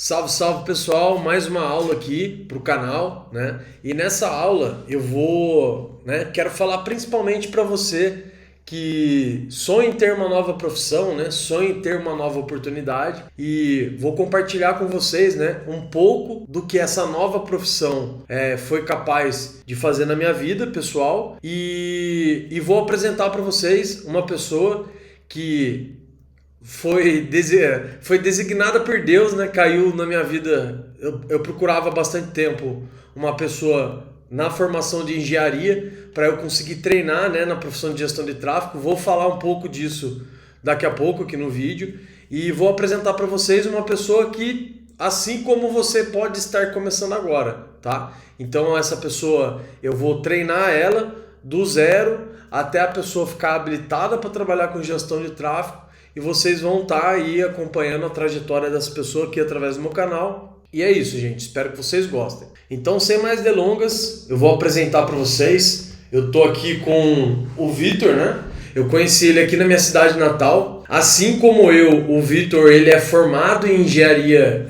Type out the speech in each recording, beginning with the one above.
Salve, salve pessoal, mais uma aula aqui para o canal, né? E nessa aula eu vou, quero falar principalmente para você que sonha em ter uma nova profissão, né? Sonha em ter uma nova oportunidade e vou compartilhar com vocês, né, um pouco do que essa nova profissão foi capaz de fazer na minha vida pessoal e vou apresentar para vocês uma pessoa que foi designada por Deus, né? Caiu na minha vida. Eu procurava há bastante tempo uma pessoa na formação de engenharia para eu conseguir treinar, né, na profissão de gestão de tráfego. Vou falar um pouco disso daqui a pouco aqui no vídeo e vou apresentar para vocês uma pessoa que, assim como você pode estar começando agora, tá? Então essa pessoa eu vou treinar ela do zero até a pessoa ficar habilitada para trabalhar com gestão de tráfego. E vocês vão estar aí acompanhando a trajetória dessa pessoa aqui através do meu canal. E é isso, gente. Espero que vocês gostem. Então, sem mais delongas, eu vou apresentar para vocês. Eu tô aqui com o Vitor, né? Eu conheci ele aqui na minha cidade natal. Assim como eu, o Vitor, ele é formado em engenharia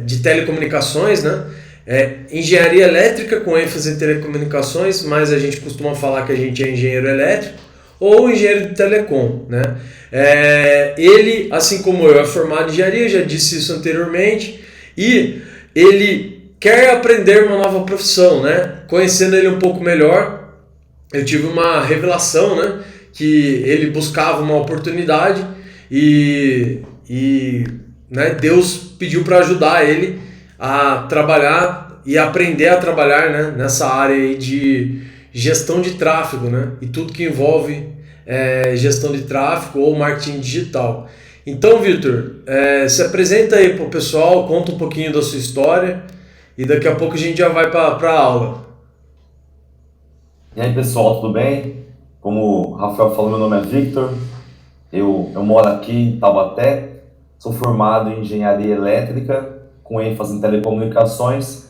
de telecomunicações, né? Engenharia elétrica com ênfase em telecomunicações, mas a gente costuma falar que a gente é engenheiro elétrico ou engenheiro de telecom, né? Ele, assim como eu, é formado em engenharia, já disse isso anteriormente, e ele quer aprender uma nova profissão, né? Conhecendo ele um pouco melhor, eu tive uma revelação, né? Que ele buscava uma oportunidade né, Deus pediu para ajudar ele a trabalhar e aprender a trabalhar, né, nessa área aí de gestão de tráfego, né? E tudo que envolve gestão de tráfego ou marketing digital. Então, Vitor, se apresenta aí para o pessoal, conta um pouquinho da sua história e daqui a pouco a gente já vai para a aula. E aí, pessoal, tudo bem? Como o Rafael falou, meu nome é Victor, eu moro aqui em Taubaté, sou formado em engenharia elétrica com ênfase em telecomunicações.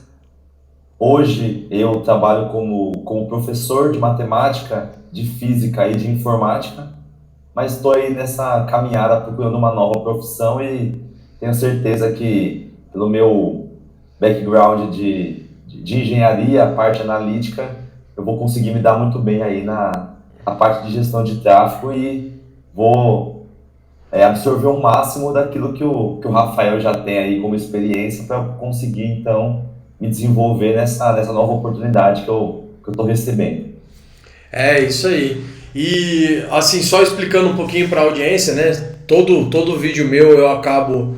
Hoje eu trabalho como professor de matemática, de física e de informática, mas estou aí nessa caminhada procurando uma nova profissão e tenho certeza que pelo meu background de engenharia, a parte analítica, eu vou conseguir me dar muito bem aí na parte de gestão de tráfego e vou absorver o máximo daquilo que o Rafael já tem aí como experiência para conseguir então me desenvolver nessa nova oportunidade que eu estou recebendo. É isso aí. E assim, só explicando um pouquinho para a audiência, né? Todo vídeo meu eu acabo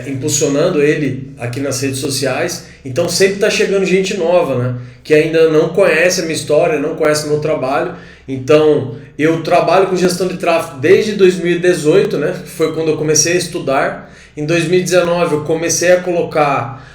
impulsionando ele aqui nas redes sociais. Então sempre está chegando gente nova, né? Que ainda não conhece a minha história, não conhece o meu trabalho. Então eu trabalho com gestão de tráfego desde 2018, né? Foi quando eu comecei a estudar. Em 2019 eu comecei a colocar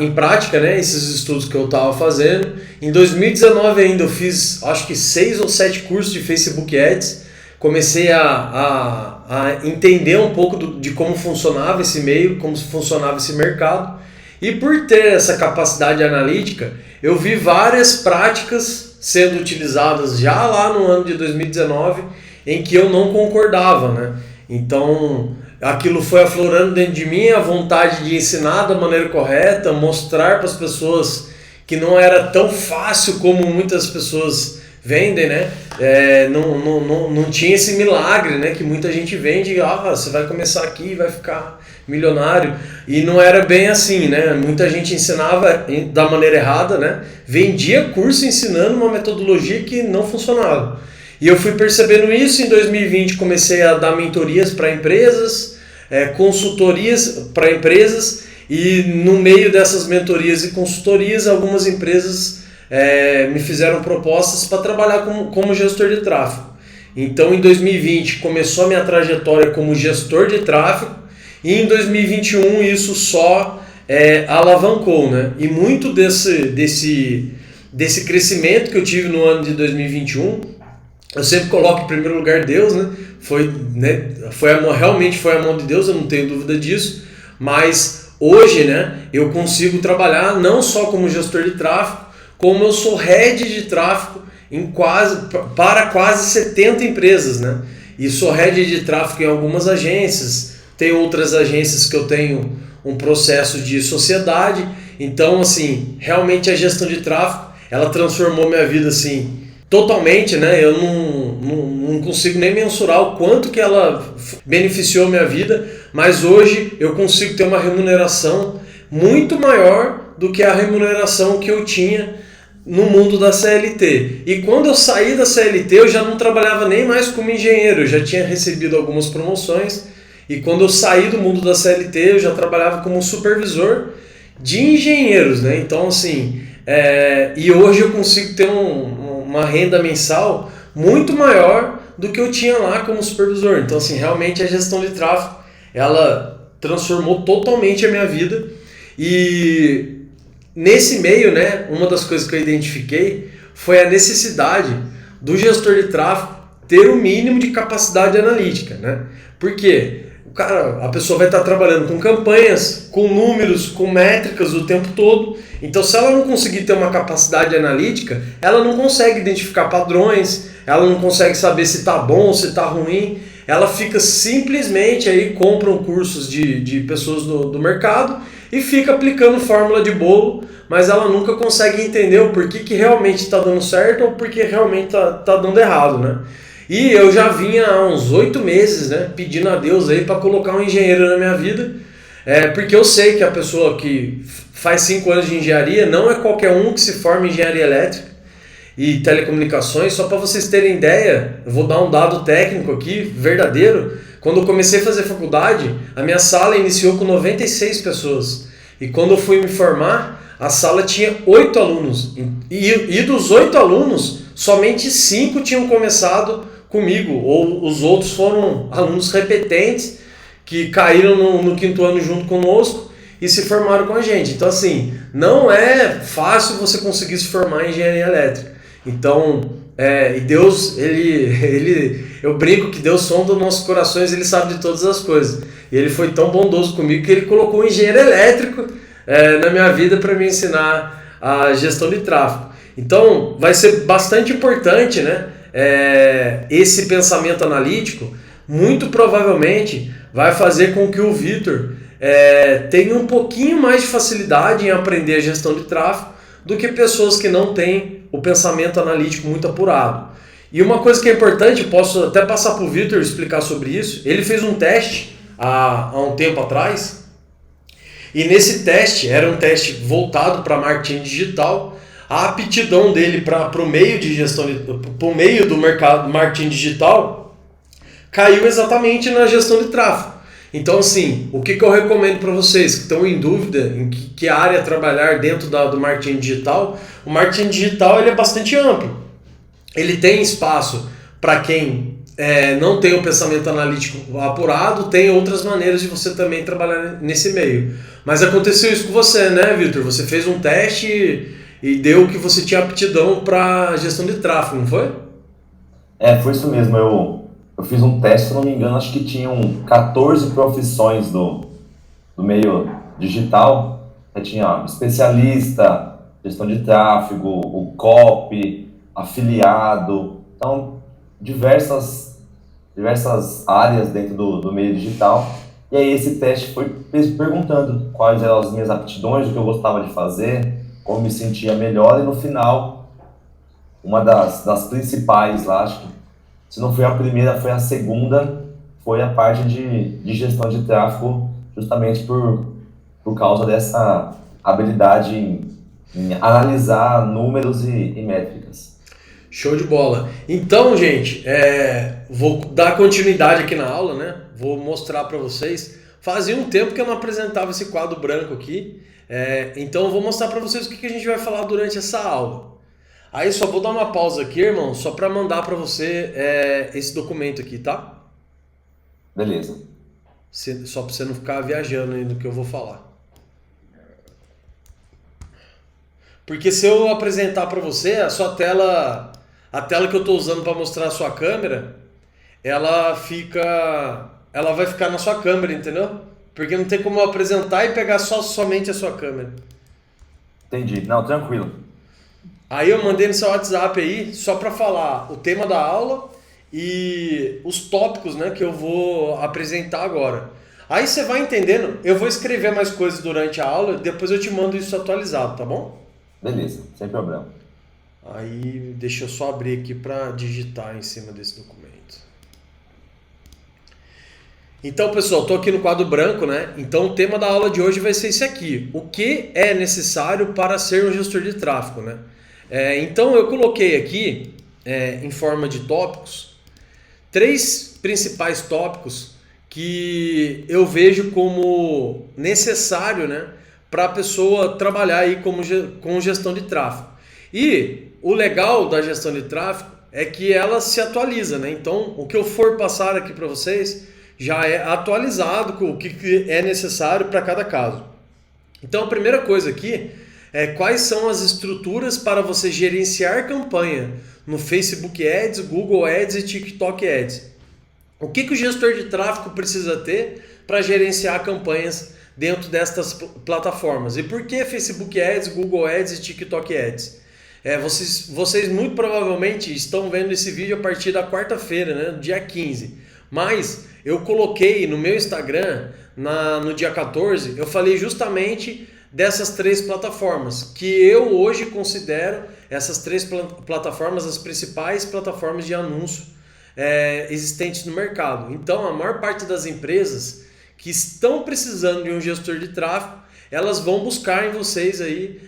em prática, né, esses estudos que eu estava fazendo. Em 2019 ainda eu fiz acho que 6 ou 7 cursos de Facebook Ads. Comecei a entender um pouco de como funcionava esse meio, como funcionava esse mercado. E por ter essa capacidade analítica, eu vi várias práticas sendo utilizadas já lá no ano de 2019 em que eu não concordava, né? Então aquilo foi aflorando dentro de mim a vontade de ensinar da maneira correta, mostrar para as pessoas que não era tão fácil como muitas pessoas vendem, né? Não tinha esse milagre, né, que muita gente vende, você vai começar aqui e vai ficar milionário, e não era bem assim, né? Muita gente ensinava da maneira errada, né? Vendia curso ensinando uma metodologia que não funcionava. E eu fui percebendo isso. Em 2020 comecei a dar mentorias para empresas, consultorias para empresas, e no meio dessas mentorias e consultorias algumas empresas me fizeram propostas para trabalhar como gestor de tráfego. Então em 2020 começou a minha trajetória como gestor de tráfego e em 2021 isso só alavancou, né? E muito desse crescimento que eu tive no ano de 2021, eu sempre coloco em primeiro lugar Deus, né? Realmente foi a mão de Deus, eu não tenho dúvida disso, mas hoje, né, eu consigo trabalhar não só como gestor de tráfego, como eu sou head de tráfego para quase 70 empresas, né? E sou head de tráfego em algumas agências, tem outras agências que eu tenho um processo de sociedade. Então, assim, realmente a gestão de tráfego, ela transformou minha vida, assim, totalmente, né? Eu não consigo nem mensurar o quanto que ela beneficiou minha vida, mas hoje eu consigo ter uma remuneração muito maior do que a remuneração que eu tinha no mundo da CLT. E quando eu saí da CLT, eu já não trabalhava nem mais como engenheiro, eu já tinha recebido algumas promoções, e quando eu saí do mundo da CLT, eu já trabalhava como supervisor de engenheiros, né? Então, assim, e hoje eu consigo ter uma renda mensal muito maior do que eu tinha lá como supervisor. Então, assim, realmente a gestão de tráfego, ela transformou totalmente a minha vida. E nesse meio, né, uma das coisas que eu identifiquei foi a necessidade do gestor de tráfego ter o mínimo de capacidade analítica, né? Por quê? A pessoa vai estar trabalhando com campanhas, com números, com métricas o tempo todo. Então, se ela não conseguir ter uma capacidade analítica, ela não consegue identificar padrões, ela não consegue saber se está bom, se está ruim. Ela fica simplesmente aí, compram cursos de pessoas do mercado e fica aplicando fórmula de bolo, mas ela nunca consegue entender o porquê que realmente está dando certo ou porquê realmente está dando errado, né? E eu já vinha há uns 8 meses, né, pedindo a Deus aí para colocar um engenheiro na minha vida, porque eu sei que a pessoa que faz 5 anos de engenharia não é qualquer um que se forma em engenharia elétrica e telecomunicações. Só para vocês terem ideia, eu vou dar um dado técnico aqui, verdadeiro. Quando eu comecei a fazer faculdade, a minha sala iniciou com 96 pessoas. E quando eu fui me formar, a sala tinha 8 alunos. E dos 8 alunos, somente 5 tinham começado comigo, ou os outros foram alunos repetentes que caíram no 5º ano junto conosco e se formaram com a gente. Então, assim, não é fácil você conseguir se formar em engenharia elétrica. Então, e Deus, eu brinco que Deus sonda os nossos corações, Ele sabe de todas as coisas. E Ele foi tão bondoso comigo que Ele colocou um engenheiro elétrico na minha vida para me ensinar a gestão de tráfego. Então, vai ser bastante importante, né? Esse pensamento analítico, muito provavelmente vai fazer com que o Vitor tenha um pouquinho mais de facilidade em aprender a gestão de tráfego do que pessoas que não têm o pensamento analítico muito apurado. E uma coisa que é importante, posso até passar para o Vitor explicar sobre isso. Ele fez um teste há um tempo atrás, e nesse teste, era um teste voltado para marketing digital. A aptidão dele para o meio de gestão, para o meio do mercado marketing digital, caiu exatamente na gestão de tráfego. Então, assim, o que eu recomendo para vocês que estão em dúvida em que área trabalhar dentro do marketing digital? O marketing digital, ele é bastante amplo. Ele tem espaço para quem não tem o pensamento analítico apurado, tem outras maneiras de você também trabalhar nesse meio. Mas aconteceu isso com você, né, Vitor? Você fez um teste e deu que você tinha aptidão para gestão de tráfego, não foi? Foi isso mesmo. Eu fiz um teste, se não me engano, acho que tinham 14 profissões do meio digital. Tinha especialista, gestão de tráfego, o copy, afiliado. Então, diversas áreas dentro do meio digital. E aí esse teste foi perguntando quais eram as minhas aptidões, o que eu gostava de fazer, como me sentia melhor, e no final, uma das principais lá, acho que se não foi a primeira, foi a segunda, foi a parte de gestão de tráfego, justamente por causa dessa habilidade em analisar números e métricas. Show de bola. Então, gente, vou dar continuidade aqui na aula, né? Vou mostrar para vocês. Fazia um tempo que eu não apresentava esse quadro branco aqui. Então eu vou mostrar para vocês o que a gente vai falar durante essa aula. Aí só vou dar uma pausa aqui, irmão, só para mandar para você esse documento aqui, tá? Beleza. Só para você não ficar viajando aí no que eu vou falar. Porque se eu apresentar para você, a sua tela, a tela que eu estou usando para mostrar a sua câmera, ela vai ficar na sua câmera, entendeu? Porque não tem como eu apresentar e pegar somente a sua câmera. Entendi. Não, tranquilo. Aí eu mandei no seu WhatsApp aí, só para falar o tema da aula e os tópicos, né, que eu vou apresentar agora. Aí você vai entendendo, eu vou escrever mais coisas durante a aula, depois eu te mando isso atualizado, tá bom? Beleza, sem problema. Aí deixa eu só abrir aqui para digitar em cima desse documento. Então, pessoal, estou aqui no quadro branco, né? Então, o tema da aula de hoje vai ser esse aqui. O que é necessário para ser um gestor de tráfego, né? Então, eu coloquei aqui, em forma de tópicos, 3 principais tópicos que eu vejo como necessário, né, para a pessoa trabalhar aí com gestão de tráfego. E o legal da gestão de tráfego é que ela se atualiza, né? Então, o que eu for passar aqui para vocês já é atualizado com o que é necessário para cada caso. Então, a primeira coisa aqui é quais são as estruturas para você gerenciar campanha no Facebook Ads, Google Ads e TikTok Ads. O que o gestor de tráfego precisa ter para gerenciar campanhas dentro destas plataformas? E por que Facebook Ads, Google Ads e TikTok Ads? Vocês muito provavelmente estão vendo esse vídeo a partir da quarta-feira, né, dia 15. Mas eu coloquei no meu Instagram, no dia 14, eu falei justamente dessas 3 plataformas, que eu hoje considero essas 3 plataformas as principais plataformas de anúncio existentes no mercado. Então, a maior parte das empresas que estão precisando de um gestor de tráfego, elas vão buscar em vocês aí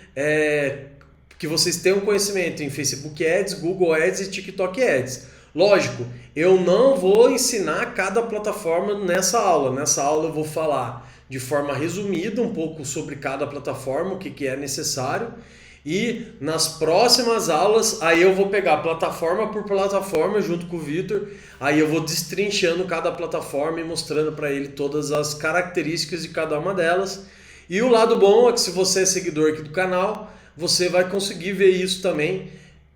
que vocês tenham conhecimento em Facebook Ads, Google Ads e TikTok Ads. Lógico, eu não vou ensinar cada plataforma nessa aula. Nessa aula eu vou falar de forma resumida um pouco sobre cada plataforma, o que é necessário. E nas próximas aulas, aí eu vou pegar plataforma por plataforma junto com o Vitor. Aí eu vou destrinchando cada plataforma e mostrando para ele todas as características de cada uma delas. E o lado bom é que se você é seguidor aqui do canal, você vai conseguir ver isso também.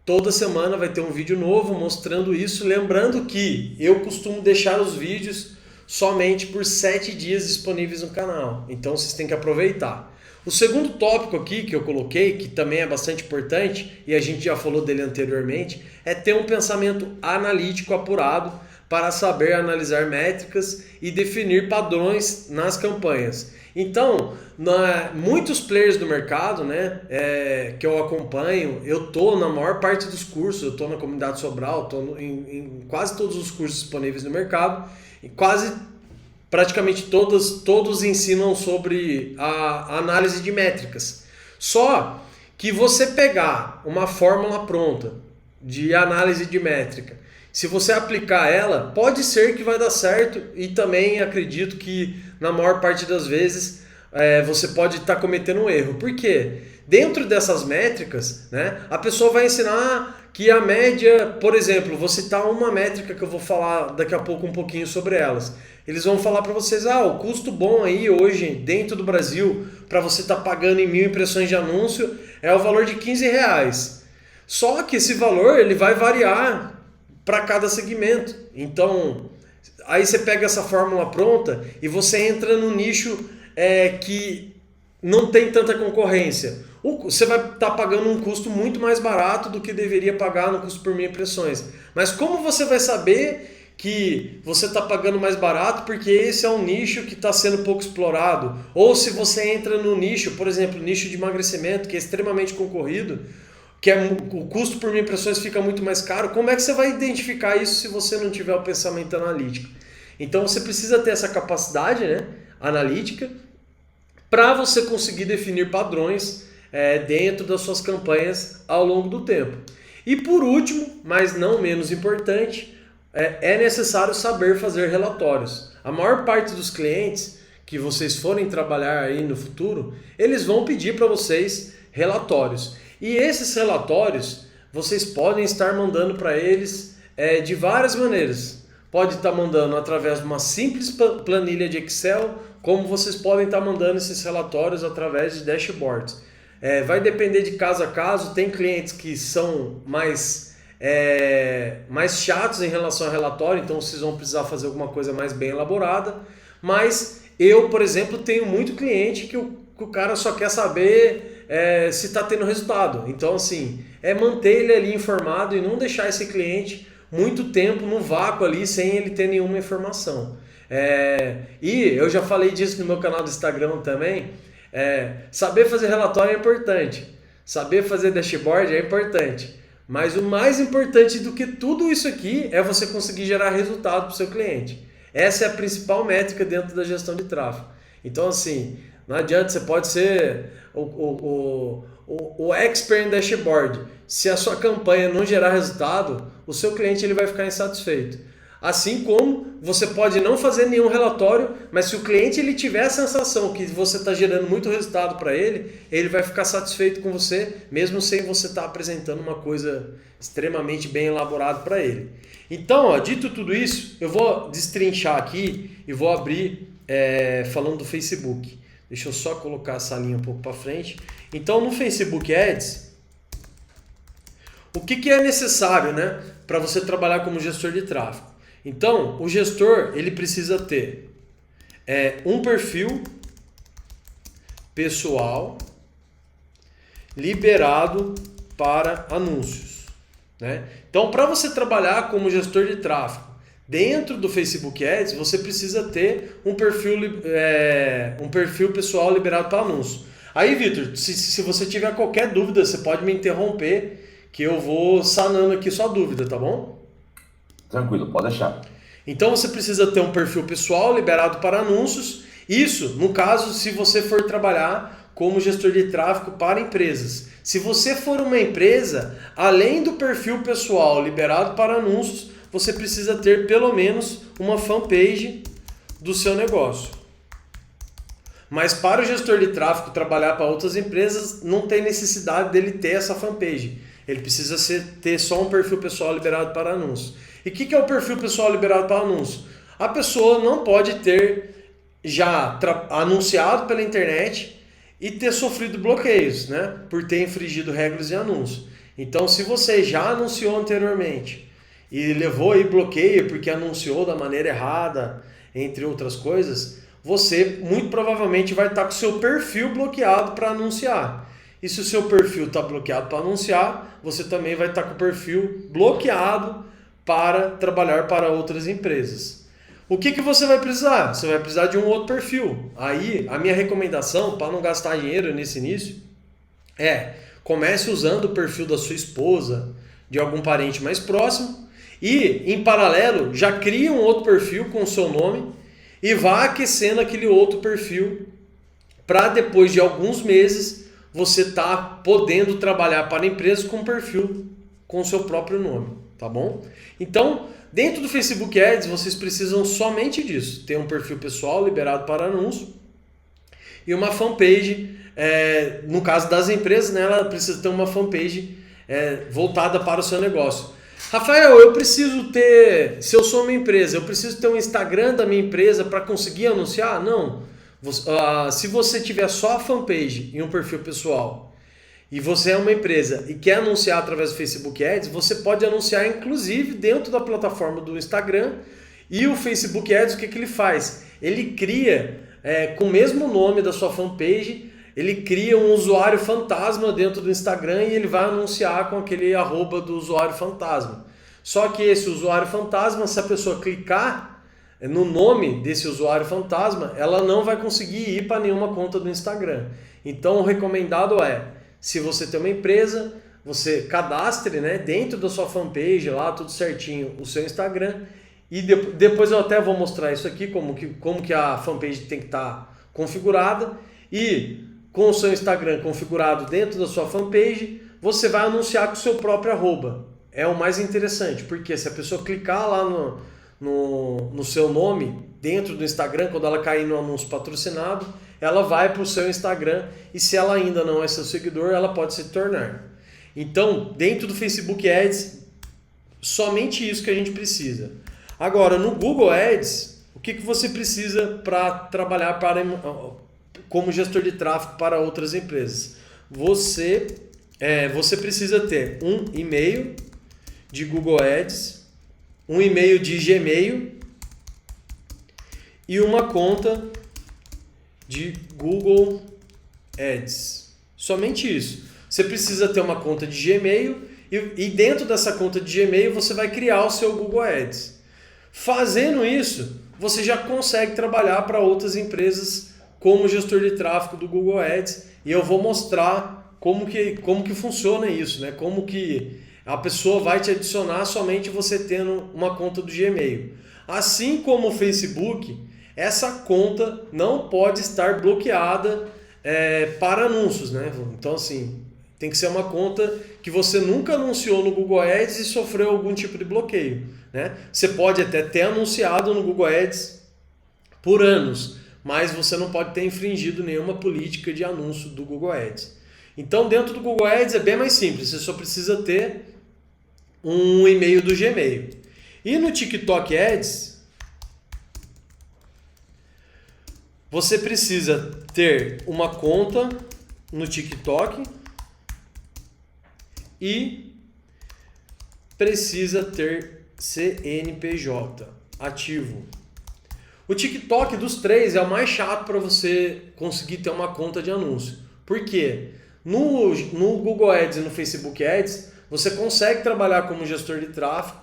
Toda semana vai ter um vídeo novo mostrando isso. Lembrando que eu costumo deixar os vídeos somente por 7 dias disponíveis no canal. Então vocês têm que aproveitar. O segundo tópico aqui que eu coloquei, que também é bastante importante, e a gente já falou dele anteriormente, é ter um pensamento analítico apurado para saber analisar métricas e definir padrões nas campanhas. Então, muitos players do mercado, né, que eu acompanho, eu estou na maior parte dos cursos, eu estou na comunidade Sobral, estou em quase todos os cursos disponíveis no mercado, e praticamente todos ensinam sobre a análise de métricas. Só que você pegar uma fórmula pronta de análise de métrica, se você aplicar ela, pode ser que vai dar certo, e também acredito que na maior parte das vezes você pode estar cometendo um erro. Por quê? Dentro dessas métricas, né, a pessoa vai ensinar que a média, por exemplo, vou citar uma métrica que eu vou falar daqui a pouco um pouquinho sobre elas. Eles vão falar para vocês, o custo bom aí hoje dentro do Brasil para você estar pagando em 1000 impressões de anúncio é o valor de R$15. Só que esse valor ele vai variar para cada segmento. Então, aí você pega essa fórmula pronta e você entra no nicho que não tem tanta concorrência. Você vai estar pagando um custo muito mais barato do que deveria pagar no custo por 1000 impressões. Mas como você vai saber que você está pagando mais barato porque esse é um nicho que está sendo pouco explorado? Ou se você entra no nicho, por exemplo, nicho de emagrecimento, que é extremamente concorrido, que o custo por 1000 impressões fica muito mais caro, como é que você vai identificar isso se você não tiver o pensamento analítico? Então você precisa ter essa capacidade, né, analítica para você conseguir definir padrões dentro das suas campanhas ao longo do tempo. E por último, mas não menos importante, é necessário saber fazer relatórios. A maior parte dos clientes que vocês forem trabalhar aí no futuro, eles vão pedir para vocês relatórios. E esses relatórios, vocês podem estar mandando para eles de várias maneiras. Pode estar mandando através de uma simples planilha de Excel, como vocês podem estar mandando esses relatórios através de dashboards. Vai depender de caso a caso. Tem clientes que são mais chatos em relação ao relatório, então vocês vão precisar fazer alguma coisa mais bem elaborada. Mas eu, por exemplo, tenho muito cliente que o cara só quer saber se está tendo resultado. Então, assim, manter ele ali informado e não deixar esse cliente muito tempo no vácuo ali sem ele ter nenhuma informação. E eu já falei disso no meu canal do Instagram também. Saber fazer relatório é importante, saber fazer dashboard é importante, mas o mais importante do que tudo isso aqui é você conseguir gerar resultado para o seu cliente. Essa é a principal métrica dentro da gestão de tráfego. Então, assim, não adianta, você pode ser o expert em dashboard. Se a sua campanha não gerar resultado, o seu cliente ele vai ficar insatisfeito. Assim como você pode não fazer nenhum relatório, mas se o cliente ele tiver a sensação que você está gerando muito resultado para ele, ele vai ficar satisfeito com você, mesmo sem você estar apresentando uma coisa extremamente bem elaborada para ele. Então, dito tudo isso, eu vou destrinchar aqui e vou abrir falando do Facebook. Deixa eu só colocar essa linha um pouco para frente. Então, no Facebook Ads, o que é necessário, né, para você trabalhar como gestor de tráfego? Então, o gestor ele precisa ter um perfil pessoal liberado para anúncios, né? Então, para você trabalhar como gestor de tráfego dentro do Facebook Ads, você precisa ter um perfil pessoal liberado para anúncios. Aí, Vitor, se você tiver qualquer dúvida, você pode me interromper, que eu vou sanando aqui sua dúvida, tá bom? Tranquilo, pode deixar. Então você precisa ter um perfil pessoal liberado para anúncios. Isso, no caso, se você for trabalhar como gestor de tráfego para empresas. Se você for uma empresa, além do perfil pessoal liberado para anúncios, você precisa ter pelo menos uma fanpage do seu negócio. Mas para o gestor de tráfego trabalhar para outras empresas, não tem necessidade dele ter essa fanpage. Ele precisa ter só um perfil pessoal liberado para anúncios. E o que é o perfil pessoal liberado para anúncios? A pessoa não pode ter já anunciado pela internet e ter sofrido bloqueios, né? Por ter infringido regras de anúncio. Então, se você já anunciou anteriormente e levou aí bloqueio porque anunciou da maneira errada, entre outras coisas, você muito provavelmente vai estar com o seu perfil bloqueado para anunciar. E se o seu perfil está bloqueado para anunciar, você também vai estar com o perfil bloqueado para trabalhar para outras empresas. O que você vai precisar? Você vai precisar de um outro perfil. Aí, a minha recomendação, para não gastar dinheiro nesse início, comece usando o perfil da sua esposa, de algum parente mais próximo, e, em paralelo, já crie um outro perfil com o seu nome e vá aquecendo aquele outro perfil para depois de alguns meses você tá podendo trabalhar para a empresa com um perfil com o seu próprio nome, tá bom? Então, dentro do Facebook Ads, vocês precisam somente disso, ter um perfil pessoal liberado para anúncio e uma fanpage, no caso das empresas, né, ela precisa ter uma fanpage voltada para o seu negócio. Rafael, eu preciso ter, se eu sou uma empresa, eu preciso ter um Instagram da minha empresa para conseguir anunciar? Não. Se você tiver só a fanpage e um perfil pessoal e você é uma empresa e quer anunciar através do Facebook Ads, você pode anunciar inclusive dentro da plataforma do Instagram. E o Facebook Ads, o que ele faz? Ele cria, com o mesmo nome da sua fanpage, ele cria um usuário fantasma dentro do Instagram e ele vai anunciar com aquele @ do usuário fantasma. Só que esse usuário fantasma, se a pessoa clicar no nome desse usuário fantasma, ela não vai conseguir ir para nenhuma conta do Instagram. Então o recomendado se você tem uma empresa, você cadastre, né, dentro da sua fanpage lá, tudo certinho, o seu Instagram. E depois eu até vou mostrar isso aqui, como que a fanpage tem que estar configurada. E com o seu Instagram configurado dentro da sua fanpage, você vai anunciar com o seu próprio @. É o mais interessante, porque se a pessoa clicar lá no seu nome, dentro do Instagram, quando ela cair no anúncio patrocinado, ela vai para o seu Instagram e se ela ainda não é seu seguidor, ela pode se tornar. Então, dentro do Facebook Ads, somente isso que a gente precisa. Agora, no Google Ads, o que você precisa para trabalhar como gestor de tráfego para outras empresas? Você precisa ter um e-mail de Google Ads, um e-mail de Gmail e uma conta de Google Ads. Somente isso. Você precisa ter uma conta de Gmail e dentro dessa conta de Gmail você vai criar o seu Google Ads. Fazendo isso, você já consegue trabalhar para outras empresas como gestor de tráfego do Google Ads, e eu vou mostrar como que funciona isso, né? Como que a pessoa vai te adicionar somente você tendo uma conta do Gmail. Assim como o Facebook, essa conta não pode estar bloqueada para anúncios, né? Então assim, tem que ser uma conta que você nunca anunciou no Google Ads e sofreu algum tipo de bloqueio, né? Você pode até ter anunciado no Google Ads por anos, mas você não pode ter infringido nenhuma política de anúncio do Google Ads. Então, dentro do Google Ads é bem mais simples, você só precisa ter um e-mail do Gmail. E no TikTok Ads, você precisa ter uma conta no TikTok e precisa ter CNPJ ativo. O TikTok dos três é o mais chato para você conseguir ter uma conta de anúncio. Por quê? No Google Ads e no Facebook Ads, você consegue trabalhar como gestor de tráfego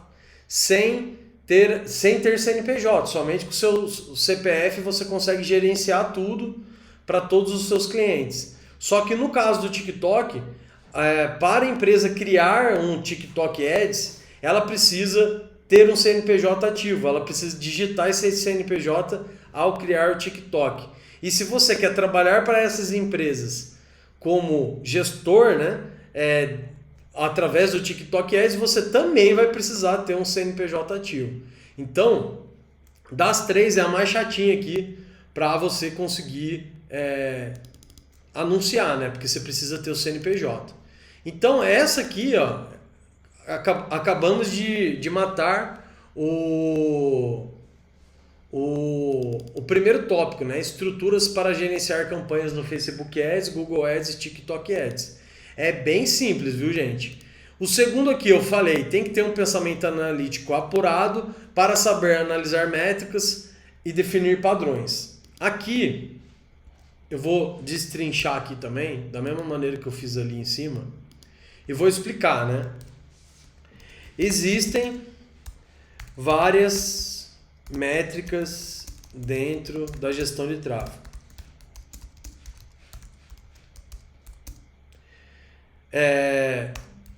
sem ter CNPJ. Somente com o seu CPF você consegue gerenciar tudo para todos os seus clientes. Só que no caso do TikTok, para a empresa criar um TikTok Ads, ela precisa ter um CNPJ ativo, ela precisa digitar esse CNPJ ao criar o TikTok. E se você quer trabalhar para essas empresas como gestor, né, através do TikTok Ads, você também vai precisar ter um CNPJ ativo. Então, das três é a mais chatinha aqui para você conseguir anunciar, né, porque você precisa ter o CNPJ. Então, essa aqui, ó, acabamos de matar o primeiro tópico, né? Estruturas para gerenciar campanhas no Facebook Ads, Google Ads e TikTok Ads. É bem simples, viu, gente? O segundo aqui eu falei, tem que ter um pensamento analítico apurado para saber analisar métricas e definir padrões. Aqui, eu vou destrinchar aqui também, da mesma maneira que eu fiz ali em cima, e vou explicar, né? Existem várias métricas dentro da gestão de tráfego.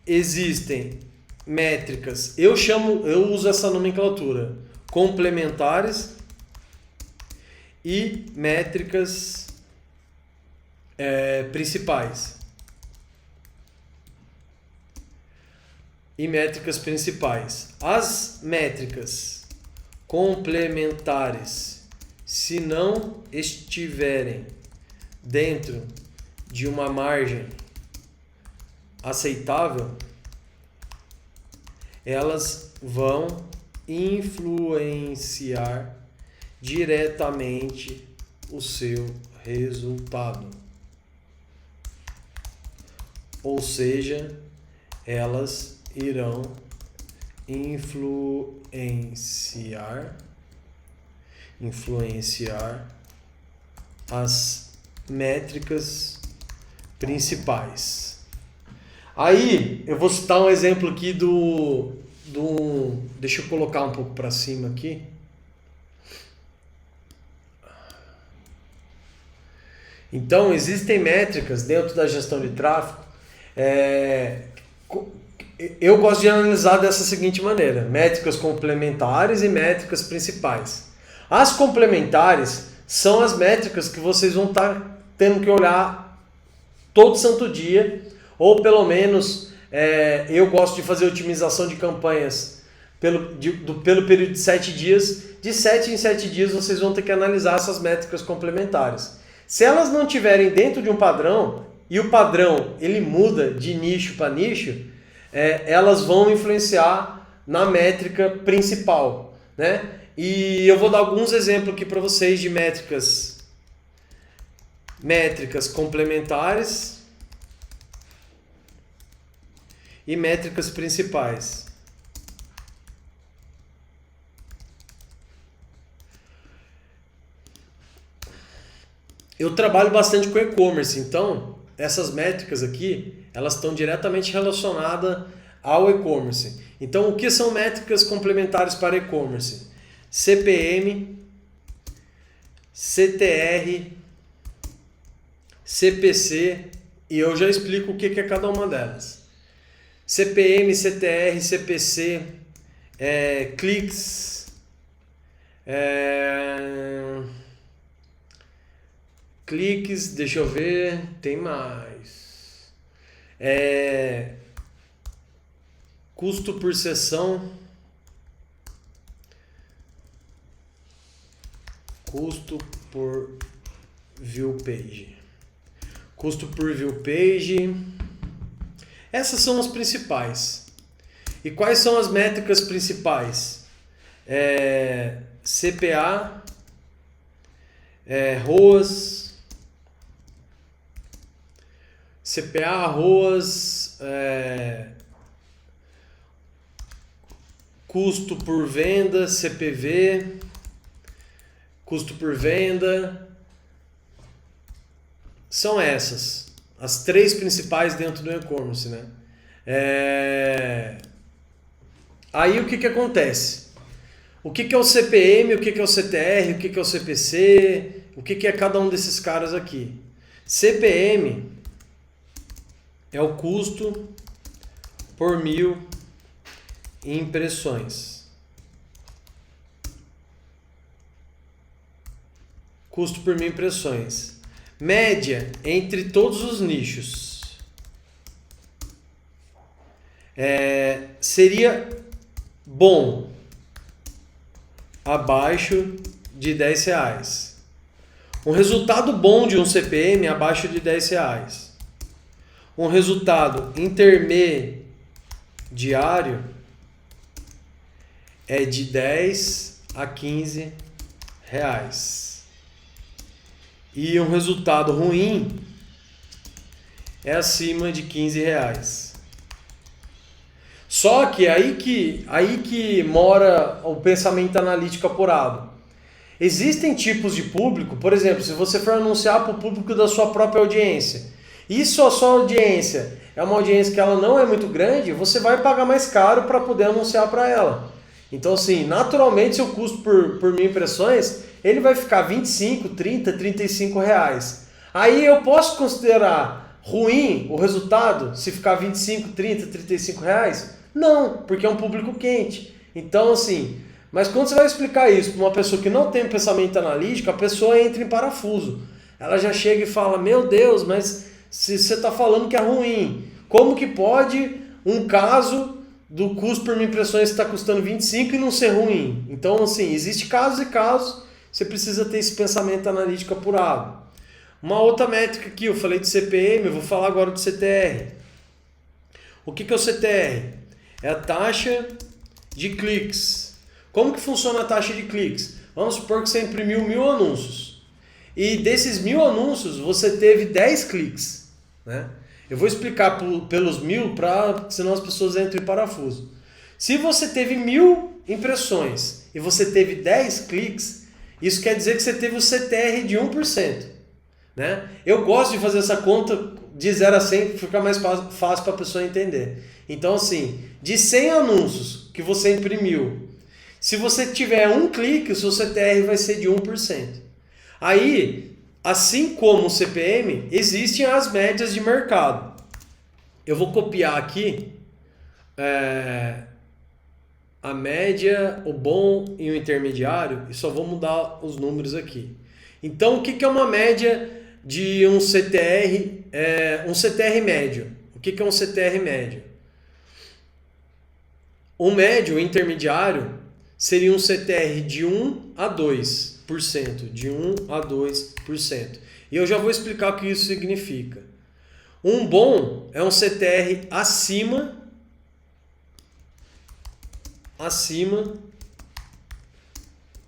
Existem métricas, eu uso essa nomenclatura, complementares e métricas principais. E métricas principais. As métricas complementares, se não estiverem dentro de uma margem aceitável, elas vão influenciar diretamente o seu resultado. Ou seja, elas irão influenciar as métricas principais. Aí eu vou citar um exemplo aqui deixa eu colocar um pouco para cima aqui. Então existem métricas dentro da gestão de tráfego. Eu gosto de analisar dessa seguinte maneira: métricas complementares e métricas principais. As complementares são as métricas que vocês vão estar tendo que olhar todo santo dia, ou pelo menos eu gosto de fazer otimização de campanhas pelo período de 7 dias. De 7 em 7 dias vocês vão ter que analisar essas métricas complementares. Se elas não estiverem dentro de um padrão, e o padrão ele muda de nicho para nicho, elas vão influenciar na métrica principal, né? E eu vou dar alguns exemplos aqui para vocês de métricas complementares e métricas principais. Eu trabalho bastante com e-commerce, então essas métricas aqui, elas estão diretamente relacionadas ao e-commerce. Então, o que são métricas complementares para e-commerce? CPM, CTR, CPC, e eu já explico o que é cada uma delas. CPM, CTR, CPC, cliques, cliques, deixa eu ver, tem mais. Custo por sessão, custo por view page, custo por view page. Essas são as principais. E quais são as métricas principais? CPA, ROAS, CPA, ROAS, custo por venda, CPV, custo por venda. São essas as três principais dentro do e-commerce, né? Aí o que acontece? O que é o CPM, o que é o CTR, o que é o CPC, o que é cada um desses caras aqui? CPM é o custo por 1000 impressões. Custo por 1000 impressões. Média entre todos os nichos. Seria bom abaixo de R$10. Um resultado bom de um CPM abaixo de R$10. Um resultado intermediário é de 10 a 15 reais. E um resultado ruim é acima de 15 reais. Só que aí que mora o pensamento analítico apurado. Existem tipos de público, por exemplo, se você for anunciar para o público da sua própria audiência, e se a sua audiência é uma audiência que ela não é muito grande, você vai pagar mais caro para poder anunciar para ela. Então, assim, naturalmente, seu custo por 1000 impressões, ele vai ficar 25, 30, 35 reais. Aí eu posso considerar ruim o resultado se ficar 25, 30, 35 reais? Não, porque é um público quente. Então, assim, mas quando você vai explicar isso para uma pessoa que não tem pensamento analítico, a pessoa entra em parafuso. Ela já chega e fala, meu Deus, mas se você está falando que é ruim, como que pode um caso do custo por 1000 impressões estar custando 25 e não ser ruim? Então, assim, existe casos e casos, você precisa ter esse pensamento analítico apurado. Uma outra métrica aqui, eu falei de CPM, eu vou falar agora do CTR. O que é o CTR? É a taxa de cliques. Como que funciona a taxa de cliques? Vamos supor que você imprimiu 1000 anúncios. E desses 1000 anúncios, você teve 10 cliques, né? Eu vou explicar pelos 1000, senão as pessoas entram em parafuso. Se você teve 1000 impressões e você teve 10 cliques, isso quer dizer que você teve o CTR de 1%. Né? Eu gosto de fazer essa conta de 0 a 100 para ficar mais fácil para a pessoa entender. Então, assim, de 100 anúncios que você imprimiu, se você tiver um clique, o seu CTR vai ser de 1%. Aí, assim como o CPM, existem as médias de mercado. Eu vou copiar aqui a média, o bom e o intermediário e só vou mudar os números aqui. Então, o que é uma média de um CTR, um CTR médio? O que é um CTR médio? O médio, o intermediário, seria um CTR de 1 a 2%. De 1 a 2%. E eu já vou explicar o que isso significa. Um bom é um CTR acima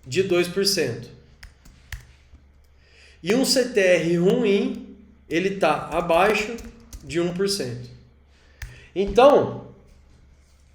de 2%. E um CTR ruim, ele está abaixo de 1%. Então,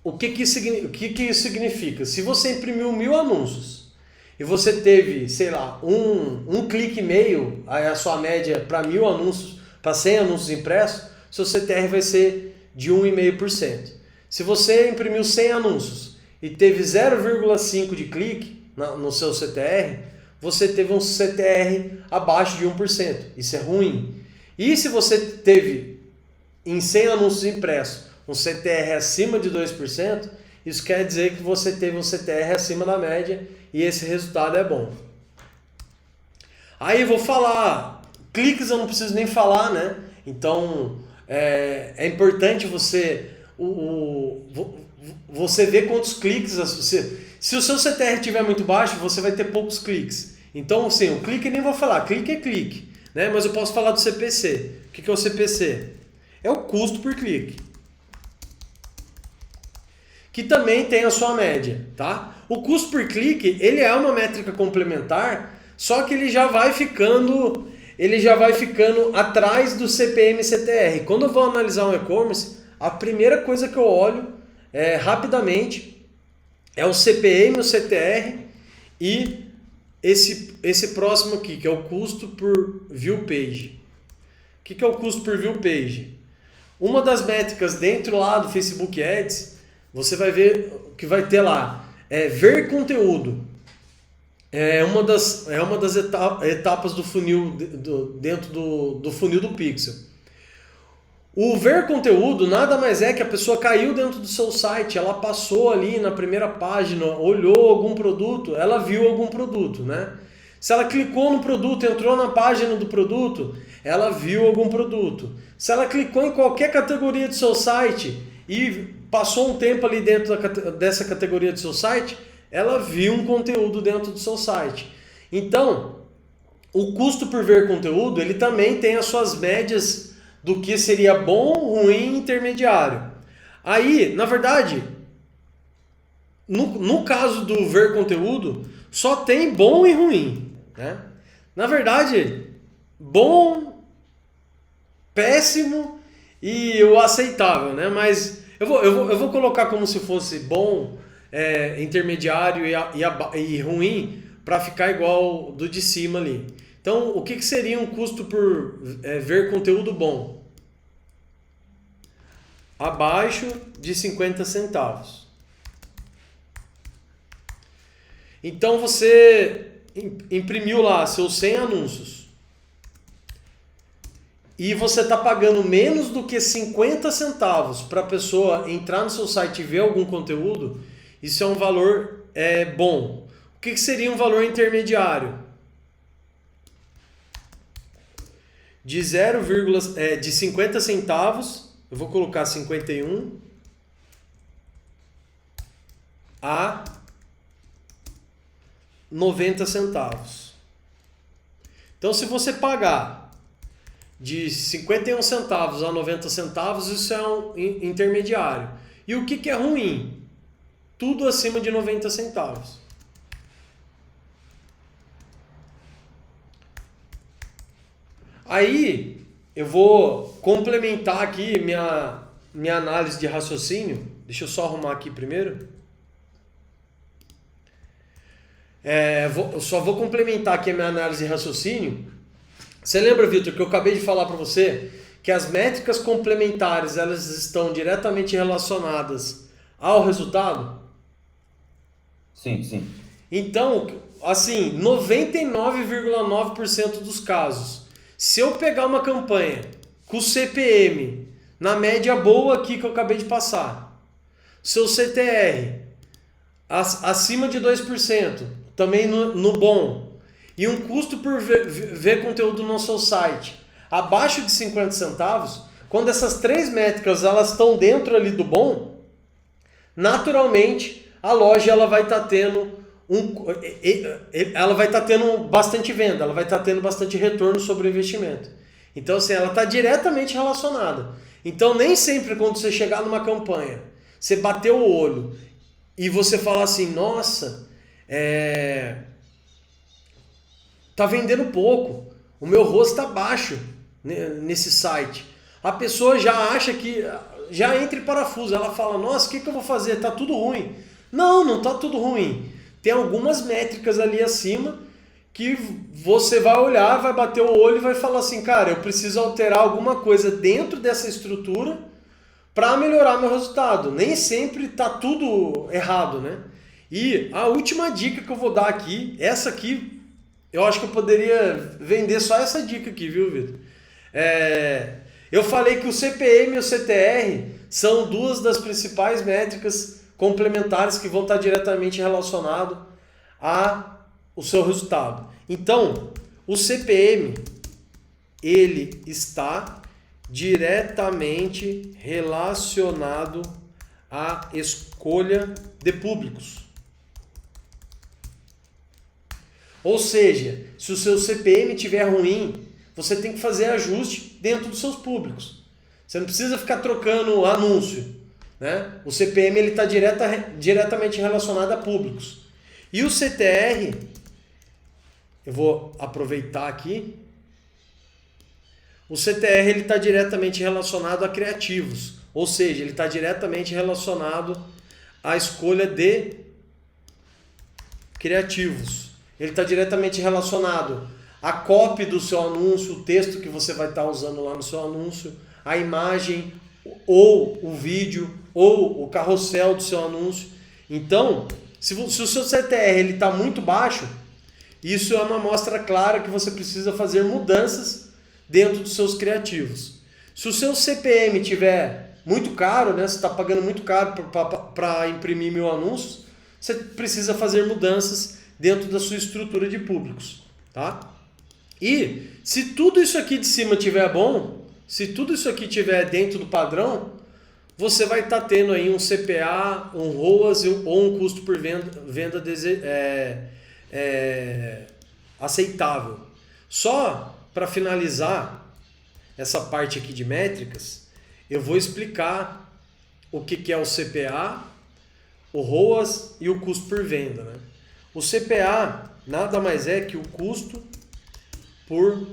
o que isso significa? Se você imprimiu 1000 anúncios e você teve, sei lá, um clique e meio, a sua média para 1000 anúncios, para 100 anúncios impressos, seu CTR vai ser de 1,5%. Se você imprimiu 100 anúncios e teve 0,5 de clique no seu CTR, você teve um CTR abaixo de 1%. Isso é ruim. E se você teve em 100 anúncios impressos um CTR acima de 2%, isso quer dizer que você teve um CTR acima da média e esse resultado é bom. Aí eu vou falar, cliques eu não preciso nem falar, né? Então é importante você ver quantos cliques se o seu CTR estiver muito baixo, você vai ter poucos cliques. Então, assim, o clique nem vou falar, clique é clique, né? Mas eu posso falar do CPC. O que é o CPC? É o custo por clique, que também tem a sua média, tá? O custo por clique, ele é uma métrica complementar, só que ele já vai ficando atrás do CPM e CTR. Quando eu vou analisar um e-commerce, a primeira coisa que eu olho rapidamente é o CPM, o CTR e esse próximo aqui, que é o custo por view page. O que é o custo por view page? Uma das métricas dentro lá do Facebook Ads, você vai ver que vai ter lá, ver conteúdo. É uma das etapas do funil, dentro do funil do Pixel. O ver conteúdo nada mais é que a pessoa caiu dentro do seu site, ela passou ali na primeira página, olhou algum produto, ela viu algum produto, né? Se ela clicou no produto, entrou na página do produto, ela viu algum produto. Se ela clicou em qualquer categoria do seu site e passou um tempo ali dentro dessa categoria do seu site, ela viu um conteúdo dentro do seu site. Então, o custo por ver conteúdo, ele também tem as suas médias do que seria bom, ruim e intermediário. Aí, na verdade, no caso do ver conteúdo, só tem bom e ruim, né? Na verdade, bom, péssimo e o aceitável, né? Mas eu vou colocar como se fosse bom, intermediário e ruim, para ficar igual do de cima ali. Então, o que seria um custo por ver conteúdo bom? Abaixo de 50 centavos. Então, você imprimiu lá seus 100 anúncios e você está pagando menos do que 50 centavos para a pessoa entrar no seu site e ver algum conteúdo, isso é um valor bom. O que seria um valor intermediário? De 50 centavos, eu vou colocar 51 a 90 centavos. Então, se você pagar de 51 centavos a 90 centavos, isso é um intermediário. E o que é ruim? Tudo acima de 90 centavos. Aí, eu vou complementar aqui minha análise de raciocínio. Deixa eu só arrumar aqui primeiro. Eu só vou complementar aqui a minha análise de raciocínio. Você lembra, Vitor, que eu acabei de falar para você que as métricas complementares elas estão diretamente relacionadas ao resultado? Sim, sim. Então, assim, 99,9% dos casos, se eu pegar uma campanha com CPM na média boa aqui que eu acabei de passar, seu CTR acima de 2%, também no bom, e um custo por ver conteúdo no seu site abaixo de 50 centavos, quando essas três métricas elas estão dentro ali do bom, naturalmente a loja ela vai estar tendo bastante venda, ela vai estar tendo bastante retorno sobre o investimento. Então, assim, ela está diretamente relacionada. Então, nem sempre quando você chegar numa campanha, você bater o olho e você falar assim, nossa, tá vendendo pouco, o meu rosto está baixo nesse site. A pessoa já acha que, já entra em parafuso, ela fala, nossa, o que eu vou fazer? Tá tudo ruim. Não tá tudo ruim. Tem algumas métricas ali acima que você vai olhar, vai bater o olho e vai falar assim, cara, eu preciso alterar alguma coisa dentro dessa estrutura para melhorar meu resultado. Nem sempre tá tudo errado, né? E a última dica que eu vou dar aqui, essa aqui Eu acho que eu poderia vender só essa dica aqui, viu, Vitor? Eu falei que o CPM e o CTR são duas das principais métricas complementares que vão estar diretamente relacionadas ao seu resultado. Então, o CPM, ele está diretamente relacionado à escolha de públicos. Ou seja, se o seu CPM estiver ruim, você tem que fazer ajuste dentro dos seus públicos. Você não precisa ficar trocando anúncio, né? O CPM está diretamente relacionado a públicos. E o CTR, eu vou aproveitar aqui, o CTR está diretamente relacionado a criativos. Ou seja, ele está diretamente relacionado à escolha de criativos. Ele está diretamente relacionado à copy do seu anúncio, o texto que você vai estar usando lá no seu anúncio, a imagem, ou o vídeo, ou o carrossel do seu anúncio. Então, se o seu CTR está muito baixo, isso é uma amostra clara que você precisa fazer mudanças dentro dos seus criativos. Se o seu CPM estiver muito caro, né, você está pagando muito caro para imprimir 1000 anúncios, você precisa fazer mudanças dentro da sua estrutura de públicos, tá? E se tudo isso aqui de cima estiver bom, se tudo isso aqui estiver dentro do padrão, você vai estar tendo aí um CPA, um ROAS ou um custo por venda aceitável. Só para finalizar essa parte aqui de métricas, eu vou explicar o que é o CPA, o ROAS e o custo por venda, né? O CPA nada mais é que o custo por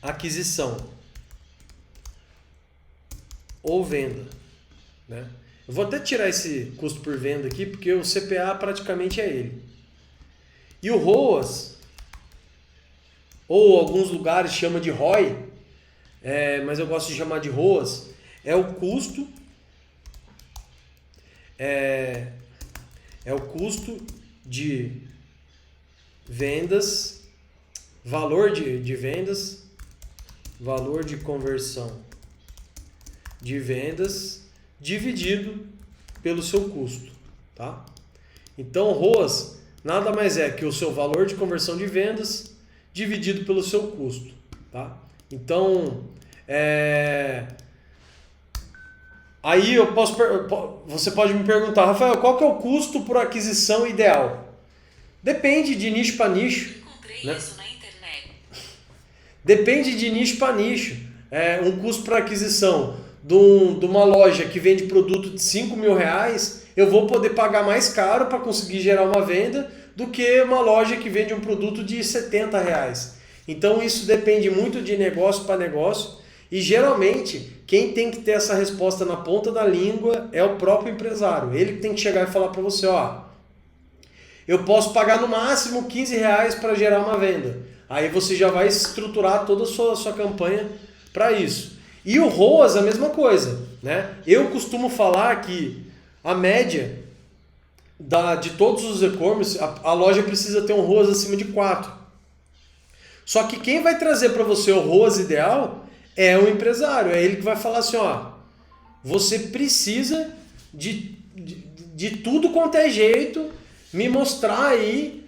aquisição ou venda, né? Eu vou até tirar esse custo por venda aqui, porque o CPA praticamente é ele. E o ROAS, ou alguns lugares chamam de ROI, mas eu gosto de chamar de ROAS, é o custo de vendas, valor de vendas, valor de conversão de vendas dividido pelo seu custo, tá? Então, ROAS nada mais é que o seu valor de conversão de vendas dividido pelo seu custo, tá? Então, aí você pode me perguntar, Rafael, qual que é o custo por aquisição ideal? Depende de nicho para nicho. Encontrei isso na internet. Depende de nicho para nicho. Um custo por aquisição de uma loja que vende produto de R$5.000, eu vou poder pagar mais caro para conseguir gerar uma venda do que uma loja que vende um produto de R$70. Então isso depende muito de negócio para negócio e geralmente quem tem que ter essa resposta na ponta da língua é o próprio empresário. Ele que tem que chegar e falar para você, eu posso pagar no máximo R$15 para gerar uma venda. Aí você já vai estruturar toda a sua campanha para isso. E o ROAS a mesma coisa, né? Eu costumo falar que a média de todos os e-commerce, a loja precisa ter um ROAS acima de 4. Só que quem vai trazer para você o ROAS ideal é o empresário. É ele que vai falar assim, você precisa de tudo quanto é jeito me mostrar aí,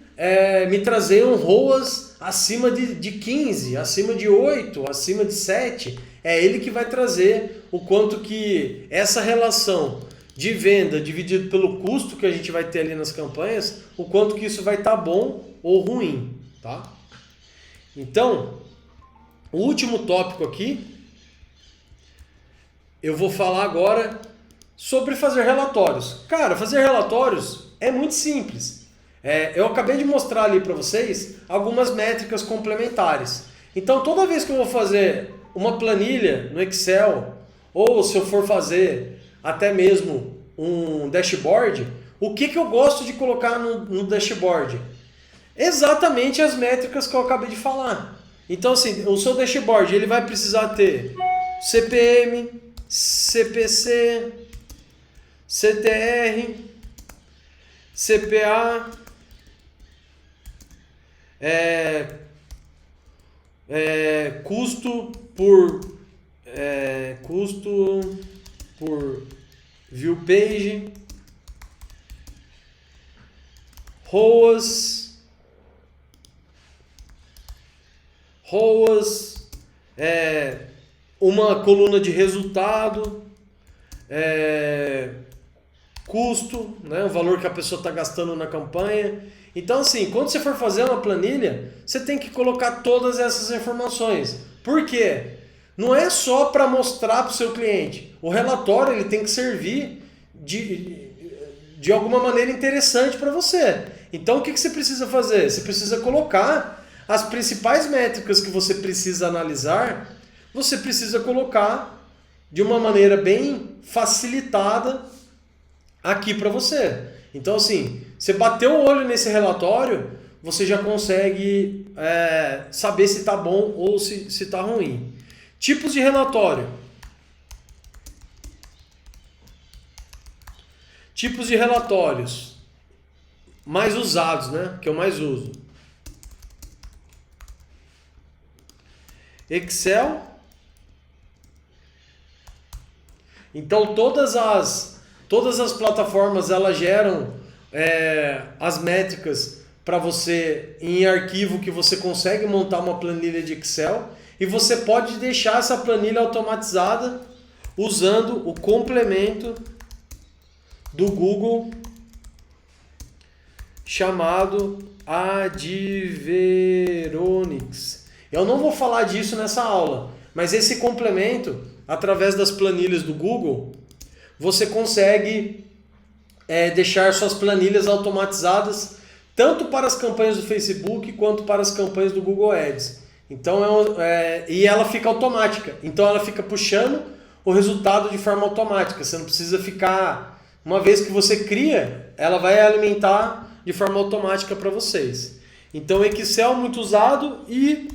me trazer um ROAS acima de 15, acima de 8, acima de 7. É ele que vai trazer o quanto que essa relação de venda dividido pelo custo que a gente vai ter ali nas campanhas, o quanto que isso vai estar bom ou ruim, tá? Então, o último tópico aqui, eu vou falar agora sobre fazer relatórios. Cara, fazer relatórios é muito simples. Eu acabei de mostrar ali para vocês algumas métricas complementares. Então, toda vez que eu vou fazer uma planilha no Excel, ou se eu for fazer até mesmo um dashboard, o que eu gosto de colocar no dashboard? Exatamente as métricas que eu acabei de falar. Então, assim, o seu dashboard ele vai precisar ter CPM, CPC, CTR, CPA, custo por view page, ROAS, uma coluna de resultado, custo, né, o valor que a pessoa está gastando na campanha. Então, assim, quando você for fazer uma planilha, você tem que colocar todas essas informações. Por quê? Não é só para mostrar para o seu cliente. O relatório ele tem que servir de alguma maneira interessante para você. Então, o que você precisa fazer? Você precisa colocar as principais métricas que você precisa analisar, você precisa colocar de uma maneira bem facilitada aqui para você. Então, assim, você bateu o olho nesse relatório, você já consegue saber se está bom ou se está ruim. Tipos de relatório. Tipos de relatórios mais usados, né? Que eu mais uso. Excel. Então todas as plataformas elas geram as métricas para você em arquivo que você consegue montar uma planilha de Excel e você pode deixar essa planilha automatizada usando o complemento do Google chamado Adveronix. Eu não vou falar disso nessa aula, mas esse complemento, através das planilhas do Google, você consegue deixar suas planilhas automatizadas tanto para as campanhas do Facebook quanto para as campanhas do Google Ads. Então, e ela fica automática. Então ela fica puxando o resultado de forma automática. Você não precisa ficar... Uma vez que você cria, ela vai alimentar de forma automática para vocês. Então Excel muito usado e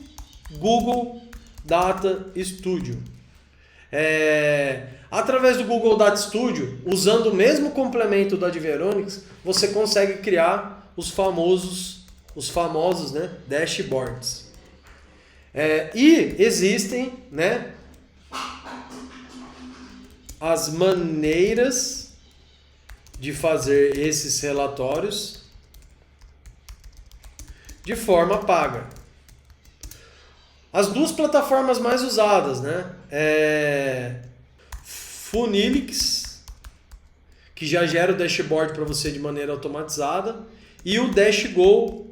Google Data Studio. Através do Google Data Studio, usando o mesmo complemento da Adveronix, você consegue criar os famosos, né, dashboards. E existem, né, as maneiras de fazer esses relatórios de forma paga. As duas plataformas mais usadas, né, Funilix, que já gera o dashboard para você de maneira automatizada, e o DashGo,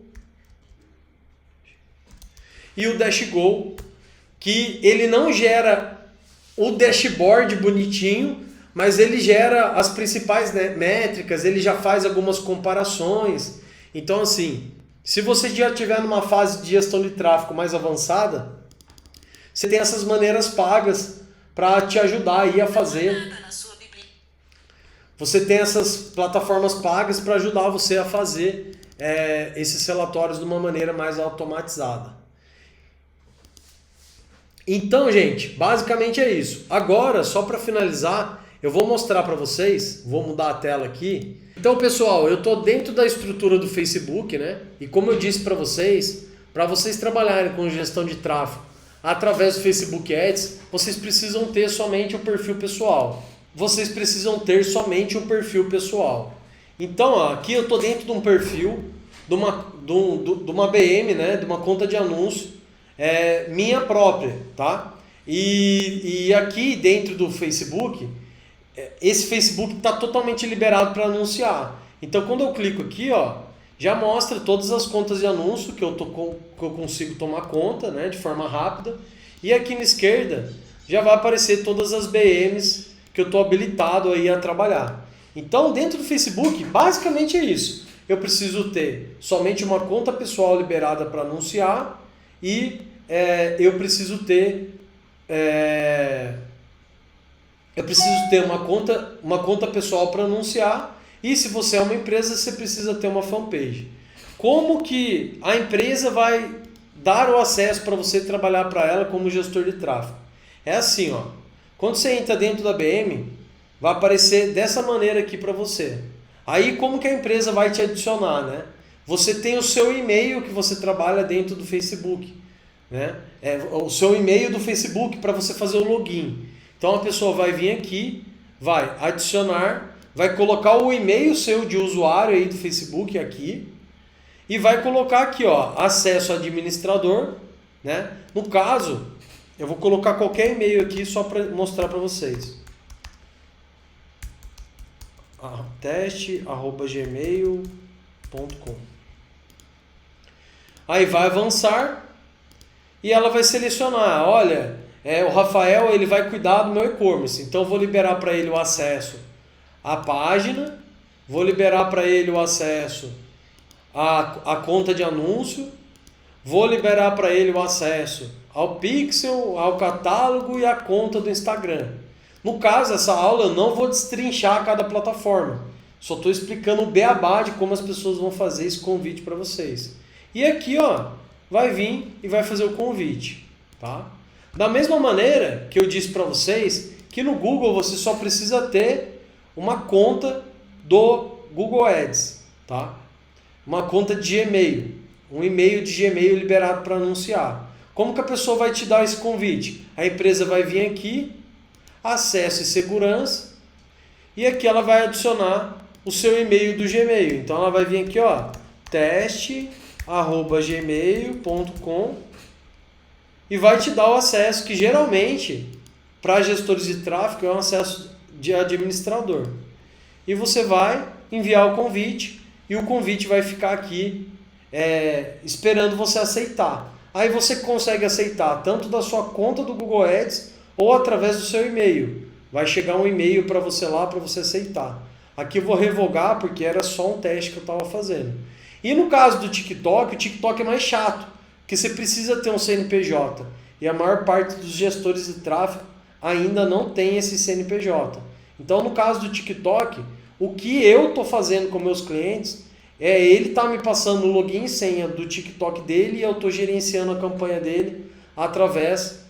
que ele não gera o dashboard bonitinho, mas ele gera as principais, né, métricas, ele já faz algumas comparações. Então, assim, se você já estiver numa fase de gestão de tráfego mais avançada, você tem essas maneiras pagas para te ajudar aí a fazer. Você tem essas plataformas pagas para ajudar você a fazer esses relatórios de uma maneira mais automatizada. Então, gente, basicamente é isso. Agora, só para finalizar, eu vou mostrar para vocês, vou mudar a tela aqui. Então, pessoal, eu estou dentro da estrutura do Facebook, né? E como eu disse para vocês trabalharem com gestão de tráfego através do Facebook Ads, vocês precisam ter somente um perfil pessoal. Então, ó, aqui eu estou dentro de um perfil, de uma BM, né? De uma conta de anúncio minha própria, tá? E aqui dentro do Facebook, esse Facebook está totalmente liberado para anunciar. Então, quando eu clico aqui, ó, já mostra todas as contas de anúncio que eu consigo tomar conta, né, de forma rápida. E aqui na esquerda já vai aparecer todas as BMs que eu estou habilitado aí a trabalhar. Então, dentro do Facebook, basicamente é isso. Eu preciso ter somente uma conta pessoal liberada para anunciar e eu preciso ter uma conta pessoal para anunciar, e se você é uma empresa, você precisa ter uma fanpage. Como que a empresa vai dar o acesso para você trabalhar para ela como gestor de tráfego? É assim, ó. Quando você entra dentro da BM, vai aparecer dessa maneira aqui para você. Aí como que a empresa vai te adicionar, né? você tem o seu e-mail que você trabalha dentro do Facebook, né? É o seu e-mail do Facebook para você fazer o login. Então a pessoa vai vir aqui, vai adicionar, vai colocar o e-mail seu de usuário aí do Facebook aqui e vai colocar aqui, ó, acesso administrador, né? No caso, eu vou colocar qualquer e-mail aqui só para mostrar para vocês. teste@gmail.com. Aí vai avançar e ela vai selecionar, olha, o Rafael ele vai cuidar do meu e-commerce, então eu vou liberar para ele o acesso à página, vou liberar para ele o acesso à conta de anúncio, vou liberar para ele o acesso ao Pixel, ao catálogo e à conta do Instagram. No caso, essa aula eu não vou destrinchar cada plataforma, só estou explicando o beabá de como as pessoas vão fazer esse convite para vocês. E aqui, ó, vai vir e vai fazer o convite, tá? Da mesma maneira que eu disse para vocês que no Google você só precisa ter uma conta do Google Ads, tá? Uma conta de Gmail, um e-mail de Gmail liberado para anunciar. Como que a pessoa vai te dar esse convite? A empresa vai vir aqui, acesso e segurança, e aqui ela vai adicionar o seu e-mail do Gmail. Então ela vai vir aqui, ó, teste@gmail.com e vai te dar o acesso que geralmente para gestores de tráfego é um acesso de administrador. E você vai enviar o convite e o convite vai ficar aqui esperando você aceitar. Aí você consegue aceitar tanto da sua conta do Google Ads ou através do seu e-mail. Vai chegar um e-mail para você lá para você aceitar. Aqui eu vou revogar porque era só um teste que eu estava fazendo. E no caso do TikTok, o TikTok é mais chato, porque você precisa ter um CNPJ. E a maior parte dos gestores de tráfego ainda não tem esse CNPJ. Então no caso do TikTok, o que eu estou fazendo com meus clientes ele está me passando o login e senha do TikTok dele e eu estou gerenciando a campanha dele através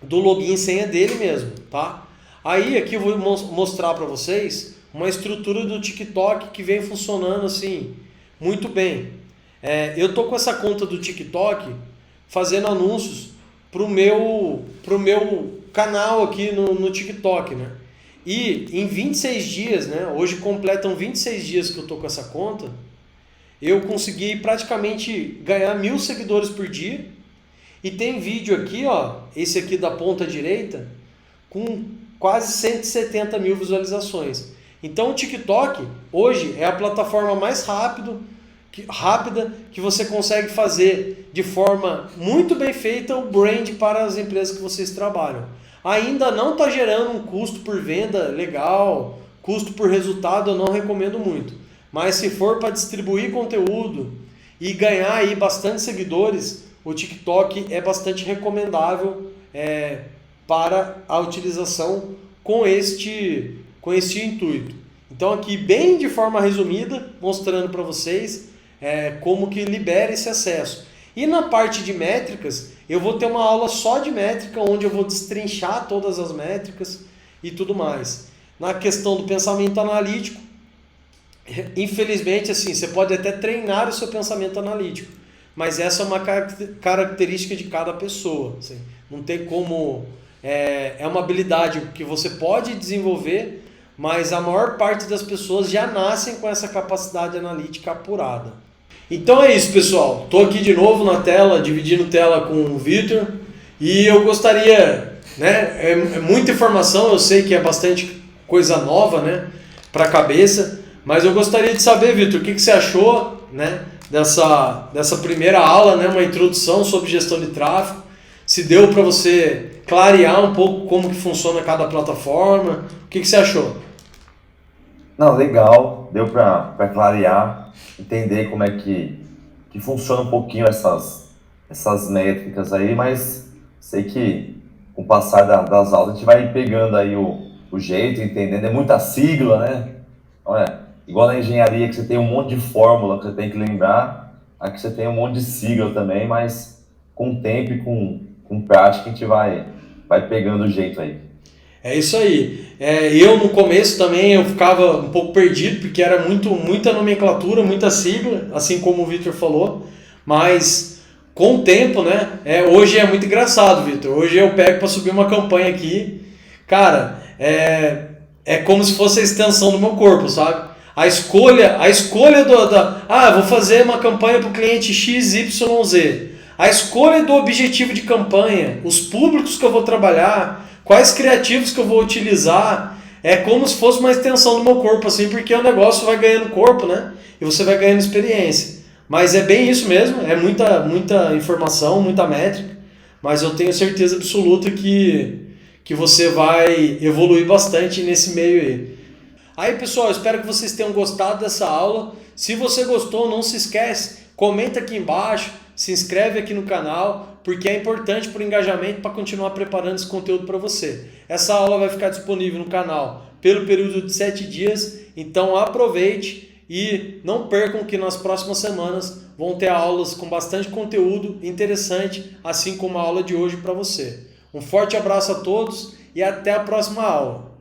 do login e senha dele mesmo, tá? Aí aqui eu vou mostrar para vocês uma estrutura do TikTok que vem funcionando assim muito bem. Eu tô com essa conta do TikTok fazendo anúncios pro meu canal aqui no TikTok, né? E em 26 dias, né? Hoje completam 26 dias que eu tô com essa conta, eu consegui praticamente ganhar 1.000 seguidores por dia. E tem vídeo aqui, ó, esse aqui da ponta direita, com quase 170 mil visualizações. Então o TikTok hoje é a plataforma mais rápida que você consegue fazer de forma muito bem feita o brand para as empresas que vocês trabalham. Ainda não está gerando um custo por venda legal, custo por resultado eu não recomendo muito. Mas se for para distribuir conteúdo e ganhar aí bastante seguidores, o TikTok é bastante recomendável para a utilização com este intuito. Então aqui bem de forma resumida, mostrando para vocês como que libera esse acesso. E na parte de métricas, eu vou ter uma aula só de métrica, onde eu vou destrinchar todas as métricas e tudo mais. Na questão do pensamento analítico, infelizmente assim, você pode até treinar o seu pensamento analítico, mas essa é uma característica de cada pessoa. Assim, não tem como... É uma habilidade que você pode desenvolver, mas a maior parte das pessoas já nascem com essa capacidade analítica apurada. Então é isso, pessoal. Estou aqui de novo na tela, dividindo tela com o Victor. E eu gostaria, né? É muita informação, eu sei que é bastante coisa nova, né? Para a cabeça. Mas eu gostaria de saber, Victor, o que você achou, né? Dessa primeira aula, né? Uma introdução sobre gestão de tráfego. Se deu para você clarear um pouco como que funciona cada plataforma. O que você achou? Não, legal. Deu para clarear, entender como é que funciona um pouquinho essas métricas aí, mas sei que com o passar das aulas a gente vai pegando aí o jeito, entendendo. É muita sigla, né? Olha, igual na engenharia que você tem um monte de fórmula que você tem que lembrar, aqui você tem um monte de sigla também, mas com o tempo e com prática a gente vai pegando o jeito aí. É isso aí. Eu no começo também eu ficava um pouco perdido, porque era muita nomenclatura, muita sigla, assim como o Victor falou, mas com o tempo, né? Hoje é muito engraçado, Victor. Hoje eu pego para subir uma campanha aqui, cara, é como se fosse a extensão do meu corpo, sabe? A escolha vou fazer uma campanha para o cliente XYZ. A escolha do objetivo de campanha, os públicos que eu vou trabalhar, quais criativos que eu vou utilizar, é como se fosse uma extensão do meu corpo, assim, porque o negócio vai ganhando corpo, né? E você vai ganhando experiência. Mas é bem isso mesmo, é muita informação, muita métrica, mas eu tenho certeza absoluta que você vai evoluir bastante nesse meio aí. Aí, pessoal, espero que vocês tenham gostado dessa aula. Se você gostou, não se esquece, comenta aqui embaixo, se inscreve aqui no canal, porque é importante para o engajamento, para continuar preparando esse conteúdo para você. Essa aula vai ficar disponível no canal pelo período de 7 dias, então aproveite e não percam que nas próximas semanas vão ter aulas com bastante conteúdo interessante, assim como a aula de hoje para você. Um forte abraço a todos e até a próxima aula.